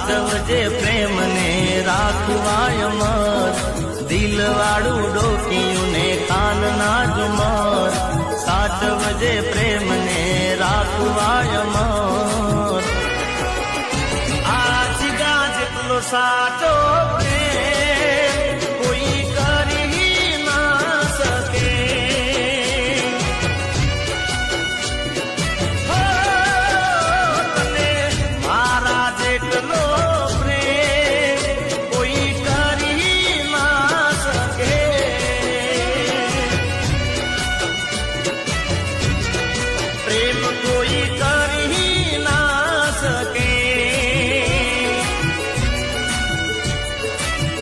સાચવજે પ્રેમને રાખવાય અમર, દિલવાળું ડોકિયું ને કાનના ઝુમર, સાચવજે પ્રેમને રાખવાય અમર. આ જીગા જેટલો સાચો